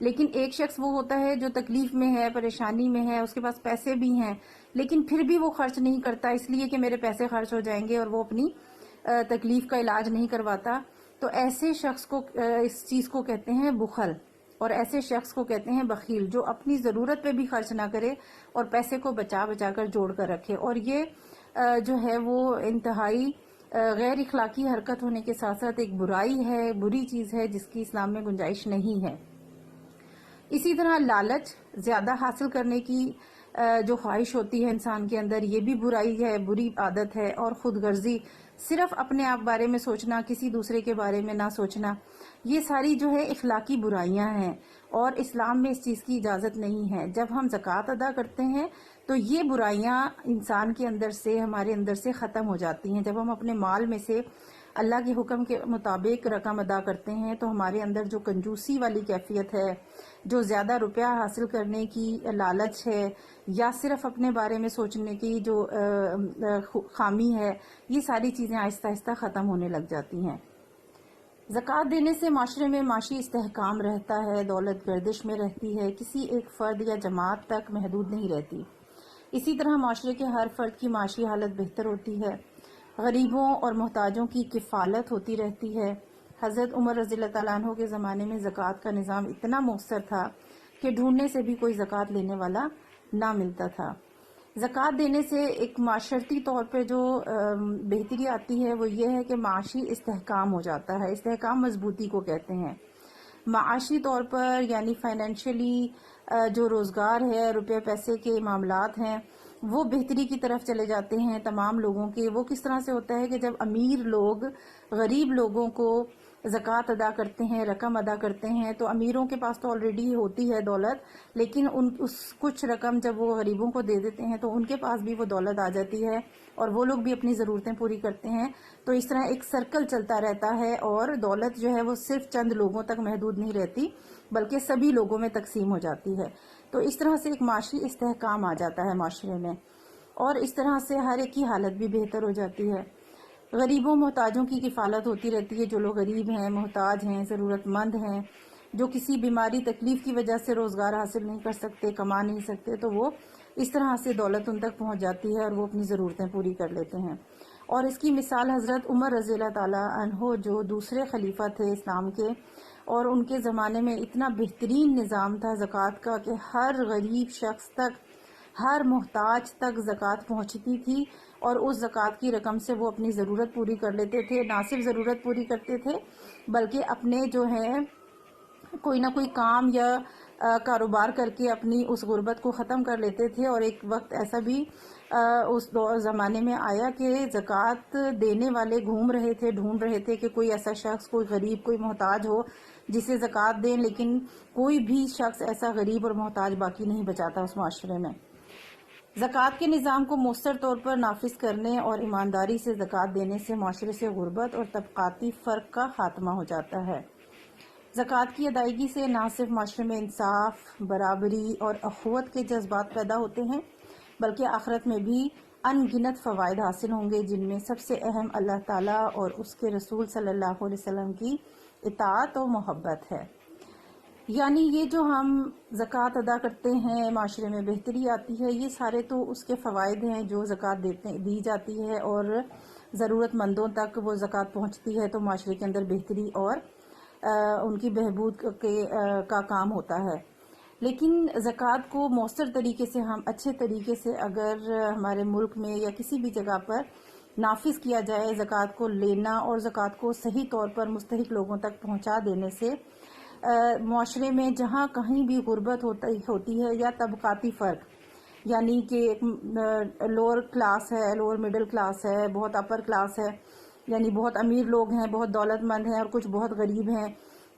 لیکن ایک شخص وہ ہوتا ہے جو تکلیف میں ہے، پریشانی میں ہے، اس کے پاس پیسے بھی ہیں لیکن پھر بھی وہ خرچ نہیں کرتا اس لیے کہ میرے پیسے خرچ ہو جائیں گے، اور وہ اپنی تکلیف کا علاج نہیں کرواتا. تو ایسے شخص کو اس چیز کو کہتے ہیں بخل، اور ایسے شخص کو کہتے ہیں بخیل، جو اپنی ضرورت پہ بھی خرچ نہ کرے اور پیسے کو بچا بچا کر جوڑ کر رکھے. اور یہ جو ہے وہ انتہائی غیر اخلاقی حرکت ہونے کے ساتھ ساتھ ایک برائی ہے، بری چیز ہے جس کی اسلام میں گنجائش نہیں ہے. اسی طرح لالچ، زیادہ حاصل کرنے کی جو خواہش ہوتی ہے انسان کے اندر، یہ بھی برائی ہے، بری عادت ہے. اور خود غرضی، صرف اپنے آپ بارے میں سوچنا، کسی دوسرے کے بارے میں نہ سوچنا، یہ ساری جو ہے اخلاقی برائیاں ہیں اور اسلام میں اس چیز کی اجازت نہیں ہے. جب ہم زکوٰۃ ادا کرتے ہیں تو یہ برائیاں انسان کے اندر سے، ہمارے اندر سے ختم ہو جاتی ہیں. جب ہم اپنے مال میں سے اللہ کے حکم کے مطابق رقم ادا کرتے ہیں تو ہمارے اندر جو کنجوسی والی کیفیت ہے، جو زیادہ روپیہ حاصل کرنے کی لالچ ہے، یا صرف اپنے بارے میں سوچنے کی جو خامی ہے، یہ ساری چیزیں آہستہ آہستہ ختم ہونے لگ جاتی ہیں. زکوٰۃ دینے سے معاشرے میں معاشی استحکام رہتا ہے، دولت گردش میں رہتی ہے، کسی ایک فرد یا جماعت تک محدود نہیں رہتی. اسی طرح معاشرے کے ہر فرد کی معاشی حالت بہتر ہوتی ہے، غریبوں اور محتاجوں کی کفالت ہوتی رہتی ہے. حضرت عمر رضی اللہ تعالیٰ عنہ کے زمانے میں زکوٰۃ کا نظام اتنا مؤثر تھا کہ ڈھونڈنے سے بھی کوئی زکوٰۃ لینے والا نہ ملتا تھا. زکوٰۃ دینے سے ایک معاشرتی طور پہ جو بہتری آتی ہے وہ یہ ہے کہ معاشی استحکام ہو جاتا ہے. استحکام مضبوطی کو کہتے ہیں. معاشی طور پر یعنی فائنینشلی جو روزگار ہے، روپے پیسے کے معاملات ہیں، وہ بہتری کی طرف چلے جاتے ہیں تمام لوگوں کے. وہ کس طرح سے ہوتا ہے کہ جب امیر لوگ غریب لوگوں کو زکوٰۃ ادا کرتے ہیں، رقم ادا کرتے ہیں، تو امیروں کے پاس تو آلریڈی ہوتی ہے دولت، لیکن کچھ رقم جب وہ غریبوں کو دے دیتے ہیں تو ان کے پاس بھی وہ دولت آ جاتی ہے اور وہ لوگ بھی اپنی ضرورتیں پوری کرتے ہیں. تو اس طرح ایک سرکل چلتا رہتا ہے اور دولت جو ہے وہ صرف چند لوگوں تک محدود نہیں رہتی بلکہ سبھی لوگوں میں تقسیم ہو جاتی ہے. تو اس طرح سے ایک معاشی استحکام آ جاتا ہے معاشرے میں، اور اس طرح سے ہر ایک کی حالت بھی بہتر ہو جاتی ہے. غریبوں محتاجوں کی کفالت ہوتی رہتی ہے. جو لوگ غریب ہیں، محتاج ہیں، ضرورت مند ہیں، جو کسی بیماری تکلیف کی وجہ سے روزگار حاصل نہیں کر سکتے، کما نہیں سکتے، تو وہ اس طرح سے دولت ان تک پہنچ جاتی ہے اور وہ اپنی ضرورتیں پوری کر لیتے ہیں. اور اس کی مثال حضرت عمر رضی اللہ تعالیٰ عنہ جو دوسرے خلیفہ تھے اسلام کے، اور ان کے زمانے میں اتنا بہترین نظام تھا زکوٰۃ کا کہ ہر غریب شخص تک، ہر محتاج تک زکوٰۃ پہنچتی تھی، اور اس زکوٰۃ کی رقم سے وہ اپنی ضرورت پوری کر لیتے تھے. نہ صرف ضرورت پوری کرتے تھے بلکہ اپنے جو ہے کوئی نہ کوئی کام یا کاروبار کر کے اپنی اس غربت کو ختم کر لیتے تھے. اور ایک وقت ایسا بھی اس زمانے میں آیا کہ زکوٰۃ دینے والے گھوم رہے تھے، ڈھونڈ رہے تھے کہ کوئی ایسا شخص، کوئی غریب، کوئی محتاج ہو جسے زکوٰۃ دیں، لیکن کوئی بھی شخص ایسا غریب اور محتاج باقی نہیں بچاتا اس معاشرے میں. زکوٰۃ کے نظام کو مؤثر طور پر نافذ کرنے اور ایمانداری سے زکوٰۃ دینے سے معاشرے سے غربت اور طبقاتی فرق کا خاتمہ ہو جاتا ہے. زکوٰۃ کی ادائیگی سے نہ صرف معاشرے میں انصاف، برابری اور اخوت کے جذبات پیدا ہوتے ہیں بلکہ آخرت میں بھی ان گنت فوائد حاصل ہوں گے، جن میں سب سے اہم اللہ تعالیٰ اور اس کے رسول صلی اللہ علیہ وسلم کی اطاعت و محبت ہے. یعنی یہ جو ہم زکوٰۃ ادا کرتے ہیں، معاشرے میں بہتری آتی ہے، یہ سارے تو اس کے فوائد ہیں جو زکوٰۃ دی جاتی ہے اور ضرورت مندوں تک وہ زکوٰۃ پہنچتی ہے تو معاشرے کے اندر بہتری اور ان کی بہبود کا کام ہوتا ہے. لیکن زکوٰۃ کو مؤثر طریقے سے، ہم اچھے طریقے سے اگر ہمارے ملک میں یا کسی بھی جگہ پر نافذ کیا جائے، زکوٰۃ کو لینا اور زکوٰۃ کو صحیح طور پر مستحق لوگوں تک پہنچا دینے سے معاشرے میں جہاں کہیں بھی غربت ہوتی ہے یا طبقاتی فرق، یعنی کہ ایک لوور کلاس ہے، لوور مڈل کلاس ہے، بہت اپر کلاس ہے، یعنی بہت امیر لوگ ہیں، بہت دولت مند ہیں اور کچھ بہت غریب ہیں،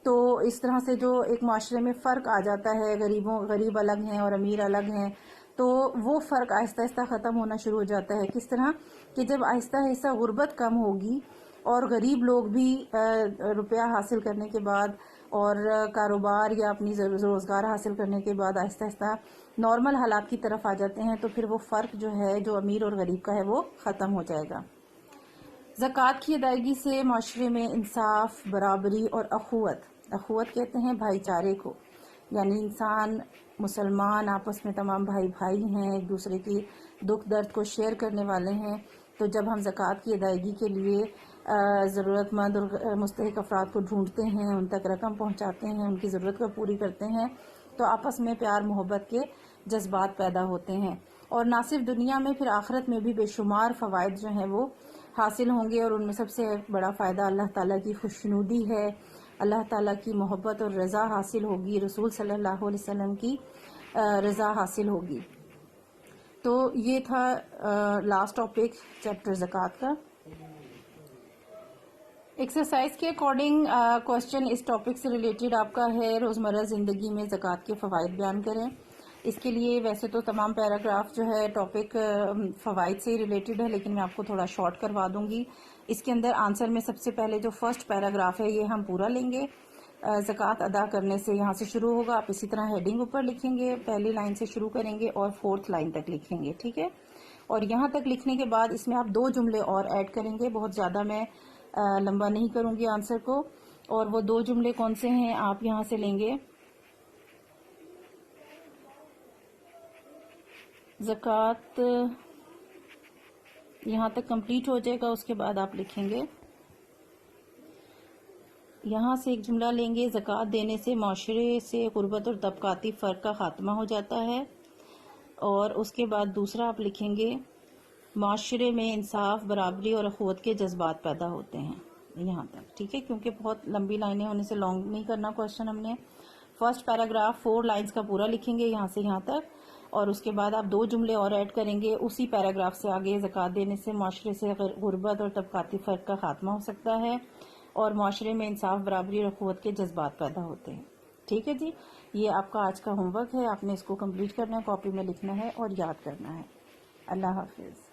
تو اس طرح سے جو ایک معاشرے میں فرق آ جاتا ہے، غریب الگ ہیں اور امیر الگ ہیں، تو وہ فرق آہستہ آہستہ ختم ہونا شروع ہو جاتا ہے. کس طرح کہ جب آہستہ آہستہ غربت کم ہوگی اور غریب لوگ بھی روپیہ حاصل کرنے کے بعد اور کاروبار یا اپنی روزگار حاصل کرنے کے بعد آہستہ آہستہ نارمل حالات کی طرف آ جاتے ہیں، تو پھر وہ فرق جو ہے جو امیر اور غریب کا ہے وہ ختم ہو جائے گا. زکوٰۃ کی ادائیگی سے معاشرے میں انصاف، برابری اور اخوت کہتے ہیں بھائی چارے کو، یعنی انسان مسلمان آپس میں تمام بھائی بھائی ہیں، ایک دوسرے کی دکھ درد کو شیئر کرنے والے ہیں. تو جب ہم زکوٰۃ کی ادائیگی کے لیے ضرورت مند اور مستحق افراد کو ڈھونڈتے ہیں، ان تک رقم پہنچاتے ہیں، ان کی ضرورت کو پوری کرتے ہیں، تو آپس میں پیار محبت کے جذبات پیدا ہوتے ہیں. اور نہ صرف دنیا میں، پھر آخرت میں بھی بے شمار فوائد جو ہیں وہ حاصل ہوں گے. اور ان میں سب سے بڑا فائدہ اللہ تعالیٰ کی خوشنودی ہے، اللہ تعالیٰ کی محبت اور رضا حاصل ہوگی، رسول صلی اللہ علیہ وسلم کی رضا حاصل ہوگی. تو یہ تھا لاسٹ ٹاپک چیپٹر زکوٰۃ کا. ایکسرسائز کے اکارڈنگ کوشچن اس ٹاپک سے ریلیٹڈ آپ کا ہے، روزمرہ زندگی میں زکوٰۃ کے فوائد بیان کریں. اس کے لیے ویسے تو تمام پیراگراف جو ہے ٹاپک فوائد سے ہی ریلیٹڈ ہے، لیکن میں آپ کو تھوڑا شارٹ کروا دوں گی. اس کے اندر آنسر میں سب سے پہلے جو فرسٹ پیراگراف ہے یہ ہم پورا لیں گے. زکوٰۃ ادا کرنے سے یہاں سے شروع ہوگا، آپ اسی طرح ہیڈنگ اوپر لکھیں گے، پہلی لائن سے شروع کریں گے اور 4th لائن تک لکھیں گے، ٹھیک ہے. اور یہاں تک لکھنے کے بعد اس میں آپ 2 جملے اور ایڈ کریں گے. بہت زیادہ میں لمبا نہیں کروں گی آنسر کو. اور وہ 2 جملے کون سے ہیں؟ آپ یہاں سے لیں گے زکوٰۃ یہاں تک کمپلیٹ ہو جائے گا، اس کے بعد آپ لکھیں گے، یہاں سے ایک جملہ لیں گے، زکوٰۃ دینے سے معاشرے سے غربت اور طبقاتی فرق کا خاتمہ ہو جاتا ہے. اور اس کے بعد دوسرا آپ لکھیں گے، معاشرے میں انصاف، برابری اور اخوت کے جذبات پیدا ہوتے ہیں. یہاں تک ٹھیک ہے، کیونکہ بہت لمبی لائنیں ہونے سے لانگ نہیں کرنا کوشچن. ہم نے فرسٹ پیراگراف 4 لائنز کا پورا لکھیں گے یہاں سے یہاں تک، اور اس کے بعد آپ 2 جملے اور ایڈ کریں گے اسی پیراگراف سے آگے. زکوٰۃ دینے سے معاشرے سے غربت اور طبقاتی فرق کا خاتمہ ہو سکتا ہے، اور معاشرے میں انصاف، برابری اور اخوت کے جذبات پیدا ہوتے ہیں. ٹھیک ہے جی، یہ آپ کا آج کا ہوم ورک ہے، آپ نے اس کو کمپلیٹ کرنا ہے، کاپی میں لکھنا ہے اور یاد کرنا ہے. اللہ حافظ.